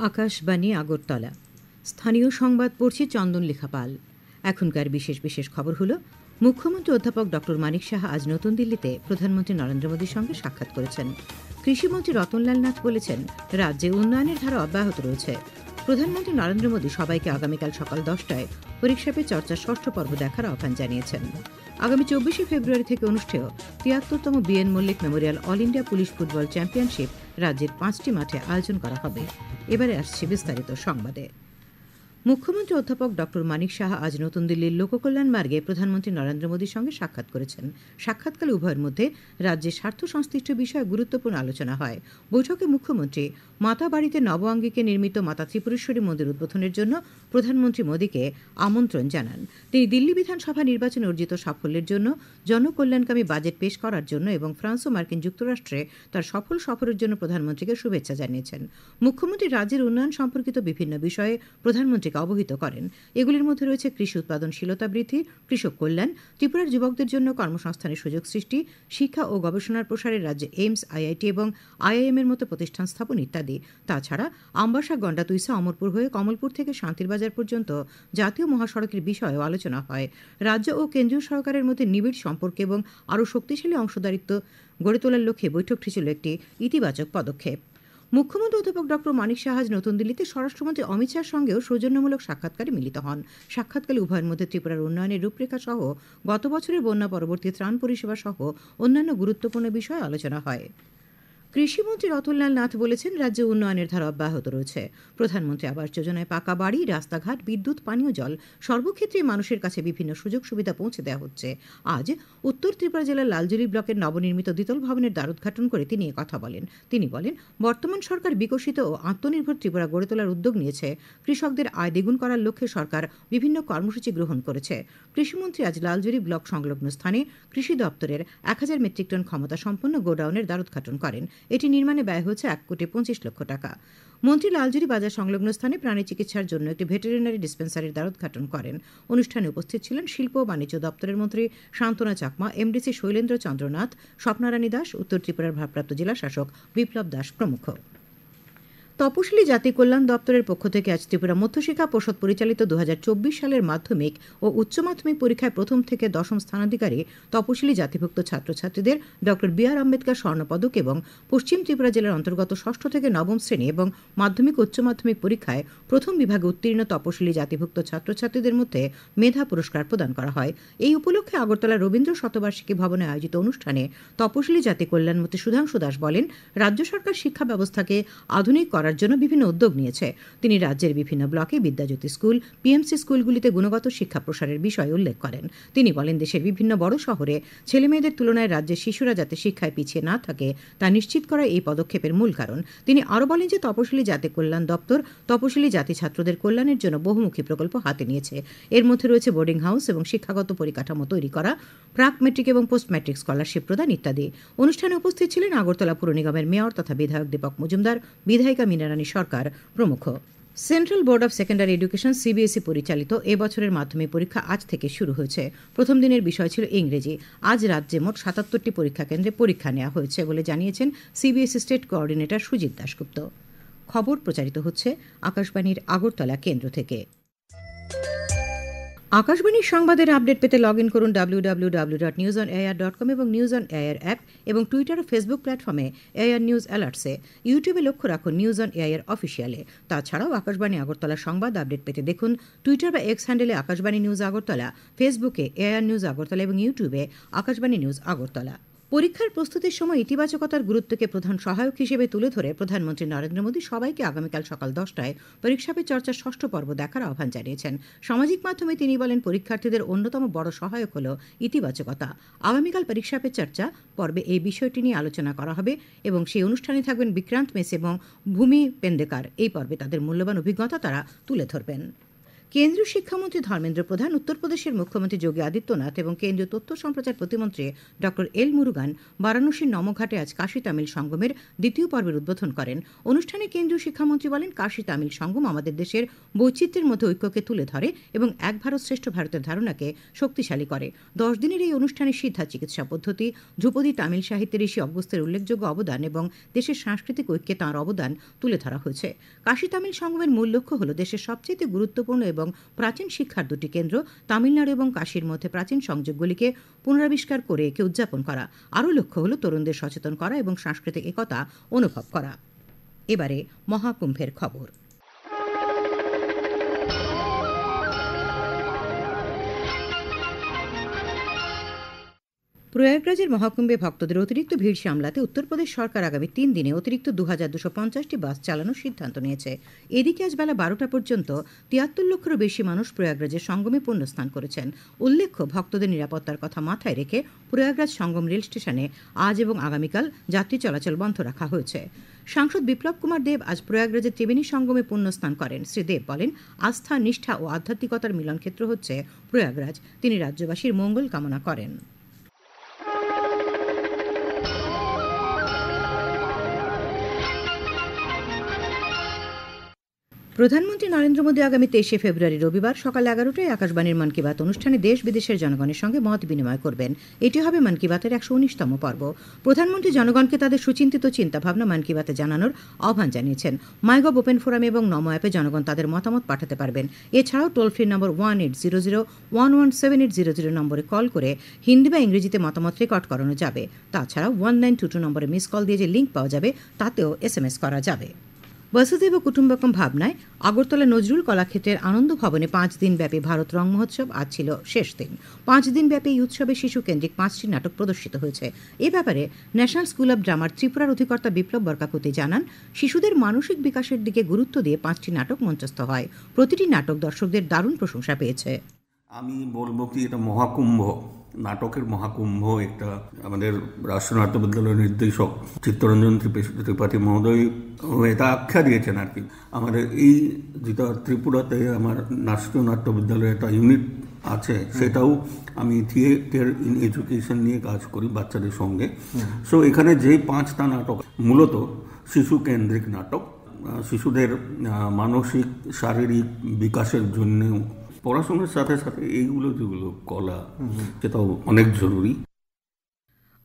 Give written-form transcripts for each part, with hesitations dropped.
আকাশবাণী আগরতলা। স্থানীয় সংবাদ পড়ছি চন্দনলেখা পাল। এখনকার বিশেষ বিশেষ খবর হলো, মুখ্যমন্ত্রী অধ্যাপক ড মানিক সাহা আজ নতুন দিল্লিতে প্রধানমন্ত্রী নরেন্দ্র মোদীর সঙ্গে সাক্ষাৎ করেছেন। কৃষিমন্ত্রী রতনলাল নাথ বলেছেন, রাজ্যে উন্নয়নের ধারা অব্যাহত রয়েছে। প্রধানমন্ত্রী নরেন্দ্র মোদী সবাইকে আগামীকাল সকাল 10টায় পরীক্ষা পে চর্চা ষষ্ঠ পর্ব দেখার আহ্বান জানিয়েছেন। আগামী 24শে ফেব্রুয়ারি থেকে অনুষ্ঠেয় ৭৩তম B N. Mallick memorial all India police football championship রাজ্যের 5টি মাঠে আয়োজন করা হবে। এবারে আসছে বিস্তারিত সংবাদে। মুখ্যমন্ত্রী অধ্যাপক ড মানিক সাহা আজ নতুন দিল্লির লোককল্যাণ মার্গে প্রধানমন্ত্রী নরেন্দ্র মোদীর সঙ্গে সাক্ষাৎ করেছেন। সাক্ষাৎকালে উভয়ের মধ্যে রাজ্যের স্বার্থ সংশ্লিষ্ট বিষয়ে গুরুত্বপূর্ণ আলোচনা হয়। বৈঠকে মুখ্যমন্ত্রী মাতা বাড়িতে নব আঙ্গিকে নির্মিত মাতা ত্রিপুরেশ্বরী মন্দির উদ্বোধনের জন্য প্রধানমন্ত্রী মোদীকে আমন্ত্রণ জানান। তিনি দিল্লি বিধানসভা নির্বাচনে অর্জিত সাফল্যের জন্য, জনকল্যাণকামী বাজেট পেশ করার জন্য এবং ফ্রান্স ও মার্কিন যুক্তরাষ্ট্রে তার সফল সফরের জন্য প্রধানমন্ত্রীকে শুভেচ্ছা জানিয়েছেন। মুখ্যমন্ত্রী রাজ্যের উন্নয়ন সম্পর্কিত বিভিন্ন বিষয়ে প্রধানমন্ত্রীকে অবহিত করেন। এগুলির মধ্যে রয়েছে কৃষি উৎপাদনশীলতা বৃদ্ধি, কৃষক কল্যাণ, ত্রিপুরার যুবকদের জন্য কর্মসংস্থানের সুযোগ সৃষ্টি, শিক্ষা ও গবেষণার প্রসারে রাজ্যে এইমস, আইআইটি এবং আইআইএম এর মতো প্রতিষ্ঠান স্থাপন ইত্যাদি। তাছাড়া আমবাসা, গন্ডাতুইসা, অমরপুর হয়ে কমলপুর থেকে শান্তিরবাজার পর্যন্ত জাতীয় মহাসড়কের বিষয়েও আলোচনা হয়। রাজ্য ও কেন্দ্রীয় সরকারের মধ্যে নিবিড় সম্পর্ক এবং আরও শক্তিশালী অংশদারিত্ব গড়ে তোলার লক্ষ্যে বৈঠকটি ছিল একটি ইতিবাচক পদক্ষেপ। মুখ্যমন্ত্রী অধ্যাপক ড মানিক সাহা আজ নতুন দিল্লিতে স্বরাষ্ট্রমন্ত্রী অমিত শাহর সঙ্গেও সৌজন্যমূলক সাক্ষাৎকারে মিলিত হন। সাক্ষাৎকালে উভয়ের মধ্যে ত্রিপুরার উন্নয়নের রূপরেখা সহ গত বছরের বন্যা পরবর্তী ত্রাণ পরিষেবা সহ অন্যান্য গুরুত্বপূর্ণ বিষয়ে আলোচনা হয়। কৃষিমন্ত্রী রতনলাল নাথ বলেছেন, রাজ্যে উন্নয়নের ধারা অব্যাহত রয়েছে। প্রধানমন্ত্রী আবাস যোজনায় পাকা বাড়ি, রাস্তাঘাট, বিদ্যুৎ, পানীয় জল সর্বক্ষেত্রে মানুষের কাছে বিভিন্ন সুযোগ সুবিধা পৌঁছে দেওয়া হচ্ছে। আজ উত্তর ত্রিপুরা জেলার লালজুরি ব্লকের নবনির্মিত দ্বিতল ভবনের দ্বারোদ্ঘাটন করে তিনি কথা বলেন। তিনি বলেন, বর্তমান সরকার বিকশিত ও আত্মনির্ভর ত্রিপুরা গড়ে তোলার উদ্যোগ নিয়েছে। কৃষকদের আয় দ্বিগুণ করার লক্ষ্যে সরকার বিভিন্ন কর্মসূচি গ্রহণ করেছে। কৃষিমন্ত্রী আজ লালজুরি ব্লক সংলগ্ন স্থানে কৃষি দপ্তরের 1000 মেট্রিক টন ক্ষমতা সম্পন্ন গোডাউনের দ্বারোদ্ঘাটন করেন। এটি নির্মাণে ব্যয় হয়েছে 1,25,00,000 টাকা। মন্ত্রী লালজুরি বাজার সংলগ্ন স্থানে প্রাণী চিকিৎসার জন্য একটি ভেটেরিনারি ডিসপেন্সারির দ্বারোদ্ঘাটন করেন। অনুষ্ঠানে উপস্থিত ছিলেন শিল্প ও বাণিজ্য দপ্তরের মন্ত্রী শান্তনা চাকমা, এমডিসি শৈলেন্দ্র চন্দ্রনাথ, স্বপ্নারানী দাস, উত্তর ত্রিপুরার ভারপ্রাপ্ত জেলা শাসক বিপ্লব দাস প্রমুখ। তপশিলি জাতি কল্যাণ দপ্তরের পক্ষ থেকে আজ ত্রিপুরা মধ্যশিক্ষা পর্ষদ পরিচালিত 2024 সালের মাধ্যমিক ও উচ্চ মাধ্যমিক পরীক্ষায় প্রথম থেকে দশম স্থানাধিকারী তপশিলি জাতিভুক্ত ছাত্রছাত্রীদের ডক্টর বি.আর. আম্বেদকর স্বর্ণপদক এবং পশ্চিম ত্রিপুরা জেলার অন্তর্গত ষষ্ঠ থেকে নবম শ্রেণী এবং মাধ্যমিক উচ্চ মাধ্যমিক পরীক্ষায় প্রথম বিভাগে উত্তীর্ণ তপশিলি জাতিভুক্ত ছাত্রছাত্রীদের মধ্যে মেধা পুরস্কার প্রদান করা হয়। এই উপলক্ষে আগরতলা রবীন্দ্র শতবার্ষিকী ভবনে আয়োজিত অনুষ্ঠানে তপশিলি জাতি কল্যাণমন্ত্রী সুধাংশু দাস বলেন, রাজ্য সরকার শিক্ষা ব্যবস্থাকে আধুনিক করার জন্য বিভিন্ন উদ্যোগ নিয়েছে। তিনি রাজ্যের বিভিন্ন ব্লকে বিদ্যাজ্যোতি স্কুল, পিএমসি স্কুলগুলিতে গুণগত শিক্ষা প্রসারের বিষয় উল্লেখ করেন। তিনি বলেন, দেশের বিভিন্ন বড় শহরে ছেলেমেয়েদের তুলনায় রাজ্যের শিশুরা যাতে শিক্ষায় পিছিয়ে না থাকে তা নিশ্চিত করা এই পদক্ষেপের মূল কারণ। তিনি আরও বলেন যে তপশিলি জাতি কল্যাণ দপ্তর তপশিলি জাতি ছাত্রদের কল্যাণের জন্য বহুমুখী প্রকল্প হাতে নিয়েছে। এর মধ্যে রয়েছে বোর্ডিং হাউস এবং শিক্ষাগত পরিকাঠামো তৈরি করা, প্রাক মেট্রিক এবং পোস্ট ম্যাট্রিক স্কলারশিপ প্রদান ইত্যাদি। অনুষ্ঠানে উপস্থিত ছিলেন আগরতলা পুর নিগমের মেয়র তথা বিধায়ক দীপক মজুমদার, বিধায়িকা মীনারানী সরকার প্রমুখ। Central board of secondary education CBSE পরিচালিত এবছরের মাধ্যমিক পরীক্ষা আজ থেকে শুরু হয়েছে। প্রথম দিনের বিষয় ছিল ইংরেজি। আজ রাজ্যে মোট 77টি পরীক্ষা কেন্দ্রে পরীক্ষা নেওয়া হয়েছে বলে জানিয়েছেন CBSE state coordinator Sujit Dasgupta. খবর প্রচারিত হচ্ছে আকাশবাণীর আগরতলা কেন্দ্র থেকে। আকাশবাণীর সংবাদের আপডেট পেতে লগ ইন করুন www.newsonair.com এবং নিউজ অন এআইআর অ্যাপ এবং টুইটার ও ফেসবুক প্ল্যাটফর্মে এআইআর নিউজ অ্যালার্টসে। ইউটিউবে লক্ষ্য রাখুন নিউজ অন এআইআর অফিসিয়ালে। তাছাড়াও আকাশবাণী আগরতলা সংবাদ আপডেট পেতে দেখুন টুইটার বা এক্স হ্যান্ডেলে আকাশবাণী নিউজ আগরতলা, ফেসবুকে এআইআর নিউজ আগরতলা এবং ইউটিউবে আকাশবাণী নিউজ আগরতলা। পরীক্ষার প্রস্তুতির সময় ইতিবাচকতার গুরুত্বকে প্রধান সহায়ক হিসেবে তুলে ধরে প্রধানমন্ত্রী নরেন্দ্র মোদী সবাইকে আগামীকাল সকাল 10টায় পরীক্ষা পে চর্চার ষষ্ঠ পর্ব দেখার আহ্বান জানিয়েছেন। সামাজিক মাধ্যমে তিনি বলেন, পরীক্ষার্থীদের অন্যতম বড় সহায়ক হল ইতিবাচকতা। আগামীকাল পরীক্ষা পে চর্চা পর্বে এই বিষয়টি নিয়ে আলোচনা করা হবে এবং সেই অনুষ্ঠানে থাকবেন বিক্রান্ত মেস এবং ভূমি পেন্দেকার। এই পর্বে তাদের মূল্যবান অভিজ্ঞতা তারা তুলে ধরবেন। কেন্দ্রীয় শিক্ষামন্ত্রী ধর্মেন্দ্র প্রধান, উত্তরপ্রদেশের মুখ্যমন্ত্রী যোগী আদিত্যনাথ এবং কেন্দ্রীয় তথ্য সম্প্রচার প্রতিমন্ত্রী ড এল মুরুগান বারাণসীর নমঘাটে আজ কাশী তামিল সঙ্গমের দ্বিতীয় পর্বের উদ্বোধন করেন। অনুষ্ঠানে কেন্দ্রীয় শিক্ষামন্ত্রী বলেন, কাশী তামিল সঙ্গম আমাদের দেশের বৈচিত্র্যের মধ্যে ঐক্যকে তুলে ধরে এবং এক ভারত শ্রেষ্ঠ ভারতের ধারণাকে শক্তিশালী করে। 10 দিনের এই অনুষ্ঠানে সিদ্ধা চিকিৎসা পদ্ধতি, ধ্রুপদী তামিল সাহিত্যের ঋষি অগস্ত্যের উল্লেখযোগ্য অবদান এবং দেশের সাংস্কৃতিক ঐক্যে তাঁর অবদান তুলে ধরা হয়েছে। কাশী তামিল সঙ্গমের মূল লক্ষ্য হল দেশের সবচেয়ে গুরুত্বপূর্ণ এবং প্রাচীন শিক্ষার দুটি কেন্দ্র তামিলনাড়ু এবং কাশীর মধ্যে প্রাচীন সংযোগগুলিকে পুনরাবিষ্কার করে একে উদযাপন করা। আরও লক্ষ্য হল তরুণদের সচেতন করা এবং সাংস্কৃতিক একতা অনুভব করা। এবারে মহাকুম্ভের খবর। প্রয়াগরাজের মহাকুম্ভে ভক্তদের অতিরিক্ত ভিড় সামলাতে উত্তরপ্রদেশ সরকার আগামী 3 দিনে অতিরিক্ত 2250টি বাস চালানোর সিদ্ধান্ত নিয়েছে। এদিকে আজ বেলা 12টা পর্যন্ত 73 লক্ষেরও বেশি মানুষ প্রয়াগরাজের সঙ্গমে পুণ্যস্নান করেছেন। উল্লেখ্য, ভক্তদের নিরাপত্তার কথা মাথায় রেখে প্রয়াগরাজ সঙ্গম রেল স্টেশনে আজ এবং আগামীকাল যাত্রী চলাচল বন্ধ রাখা হয়েছে। সাংসদ বিপ্লব কুমার দেব আজ প্রয়াগরাজের ত্রিবেণী সঙ্গমে পুণ্যস্নান করেন। শ্রী দেব বলেন, আস্থা, নিষ্ঠা ও আধ্যাত্মিকতার মিলনক্ষেত্র হচ্ছে প্রয়াগরাজ। তিনি রাজ্যবাসীর মঙ্গল কামনা করেন। প্রধানমন্ত্রী নরেন্দ্র মোদী আগামী 23শে ফেব্রুয়ারি রবিবার সকাল 11টায় আকাশবাণীর মন কি বাত অনুষ্ঠানে দেশ বিদেশের জনগণের সঙ্গে মত বিনিময় করবেন। এটি হবে মন কি বাতের 119তম পর্ব। প্রধানমন্ত্রী জনগণকে তাদের সুচিন্তিত চিন্তাভাবনা মন কি বাতে জানানোর আহ্বান জানিয়েছেন। মাইগভ ওপেন ফোরামে এবং নমো অ্যাপে জনগণ তাদের মতামত পাঠাতে পারবেন। এছাড়াও টোল ফ্রি নম্বর 1800117800 নম্বরে কল করে হিন্দি বা ইংরেজিতে মতামত রেকর্ড করানো যাবে। তাছাড়াও 1922 নম্বরে মিস কল দিয়ে যে লিঙ্ক পাওয়া যাবে তাতেও SMS করা যাবে। বসুদেব কুটুম্বকম ভাবনায় আগরতলা নজরুল কলাক্ষেত্রের আনন্দ ভবনে 5 দিনব্যাপী ভারত রং মহোৎসব আজ ছিল শেষ দিন। 5 দিনব্যাপী এই উৎসবে শিশু কেন্দ্রিক 5টি নাটক প্রদর্শিত হয়েছে। এ ব্যাপারে ন্যাশনাল স্কুল অব ড্রামার ত্রিপুরার অধিকর্তা বিপ্লব বরকাকুতি জানান, শিশুদের মানসিক বিকাশের দিকে গুরুত্ব দিয়ে 5টি নাটক মঞ্চস্থ হয়। প্রতিটি নাটক দর্শকদের দারুণ প্রশংসা পেয়েছে। আমি বলবো কি, এটা মহাকুম্ভ, নাটকের মহাকুম্ভ। একটা আমাদের রাষ্ট্রীয় নাট্য বিদ্যালয়ের নির্দেশক চিত্তরঞ্জন ত্রিপাঠী মহোদয় এটা আখ্যা দিয়েছেন আর কি। আমাদের এই যেটা ত্রিপুরাতে আমার রাষ্ট্রীয় নাট্য বিদ্যালয়ের একটা ইউনিট আছে, সেটাও আমি থিয়েটার ইন এডুকেশন নিয়ে কাজ করি বাচ্চাদের সঙ্গে। সো এখানে যে 5টা নাটক মূলত শিশু কেন্দ্রিক নাটক, শিশুদের মানসিক শারীরিক বিকাশের জন্য পড়াশোনার সাথে সাথে এইগুলো যেগুলো কলা, সেটাও অনেক জরুরি।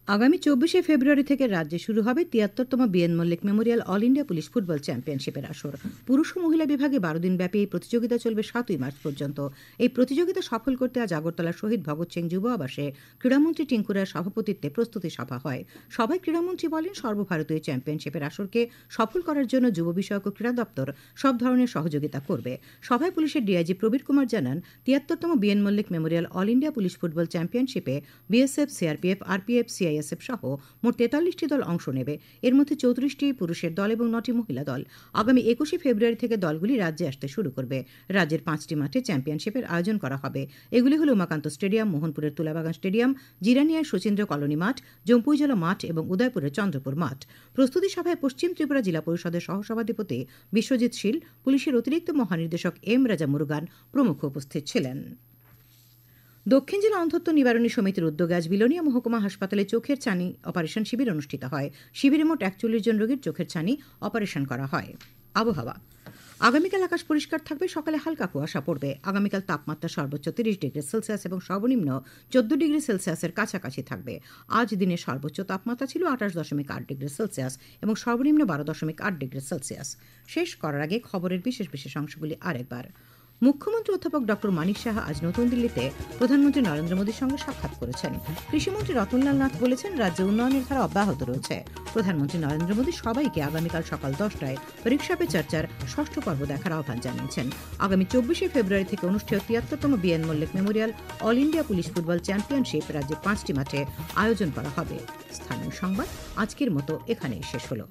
আগামী 24শে ফেব্রুয়ারি থেকে রাজ্যে শুরু হবে 73তম B N Mallick memorial all India police football চ্যাম্পিয়নশিপের আসর। পুরুষ ও মহিলা বিভাগে 12 দিনব্যাপী এই প্রতিযোগিতা চলবে 7ই মার্চ পর্যন্ত। এই প্রতিযোগিতা সফল করতে আজ আগরতলা শহীদ ভগৎ সিং যুব আবাসে ক্রীড়ামন্ত্রী টিঙ্কু রায়ের সভাপতিত্বে প্রস্তুতি সভা হয়। সভায় ক্রীড়ামন্ত্রী বলেন, সর্বভারতীয় চ্যাম্পিয়নশিপের আসরকে সফল করার জন্য যুব বিষয়ক ও ক্রীড়া দপ্তর সব ধরনের সহযোগিতা করবে। সভায় পুলিশের ডিআইজি প্রবীর কুমার জানান, 73তম B N Mallick memorial all India police football চ্যাম্পিয়নশিপে বিএসএফ, সিআরপিএফ, আরপিএফ, সিআইএসএফ সহ মোট 43টি দল অংশ নেবে। এর মধ্যে 34টি পুরুষের দল এবং 9টি মহিলা দল। আগামী 21শে ফেব্রুয়ারি থেকে দলগুলি রাজ্যে আসতে শুরু করবে। রাজ্যের 5টি মাঠে চ্যাম্পিয়নশিপের আয়োজন করা হবে। এগুলি হল উমাকান্ত স্টেডিয়াম, মোহনপুরের তুলাবাগান স্টেডিয়াম, জিরানিয়ার শচীন্দ্র কলোনি মাঠ, জম্পুইজলা মাঠ এবং উদয়পুরের চন্দ্রপুর মাঠ। প্রস্তুতি সভায় পশ্চিম ত্রিপুরা জেলা পরিষদের সহসভাধিপতি বিশ্বজিৎ শীল, পুলিশের অতিরিক্ত মহানির্দেশক এম রাজা মুরুগান প্রমুখ উপস্থিত ছিলেন। দক্ষিণ জেলা অন্ধত্ব নিবারণী সমিতির উদ্যোগে আজ বিলোনিয়া মহকুমা হাসপাতালে চোখের ছানি অপারেশন শিবির অনুষ্ঠিত হয়। শিবিরে মোট 41 জন রোগীর চোখের ছানি অপারেশন করা হয়। আবহাওয়া, আগামীকাল আকাশ পরিষ্কার থাকবে, সকালে হালকা কুয়াশা পড়বে। আগামীকাল তাপমাত্রা সর্বোচ্চ 30 ডিগ্রি সেলসিয়াস এবং সর্বনিম্ন 14 ডিগ্রি সেলসিয়াসের কাছাকাছি থাকবে। আজ দিনের সর্বোচ্চ তাপমাত্রা ছিল 28.8 ডিগ্রি সেলসিয়াস এবং সর্বনিম্ন 12.8 ডিগ্রি সেলসিয়াস। শেষ করার আগে খবরের বিশেষ বিশেষ অংশগুলি আরেকবার। মুখ্যমন্ত্রী অধ্যাপক ডক্টর মানিক সাহা আজ নতুন দিল্লিতে প্রধানমন্ত্রী নরেন্দ্র মোদীর সঙ্গে সাক্ষাৎ করেছেন। কৃষিমন্ত্রী রতনলাল নাথ বলেছেন, রাজ্যে উন্নয়নের ধারা অব্যাহত রয়েছে। প্রধানমন্ত্রী নরেন্দ্র মোদী সবাইকে আগামীকাল সকাল 10টায় পরীক্ষা পে চর্চার 6ষ্ঠ পর্ব দেখার আহ্বান জানিয়েছেন। আগামী 24শে ফেব্রুয়ারি থেকে অনুষ্ঠেয় 73তম B N Mallick memorial all India police football championship রাজ্যে 5টি মাঠে আয়োজন করা হবে। স্থানীয় সংবাদ আজকের মতো এখানেই শেষ হলো।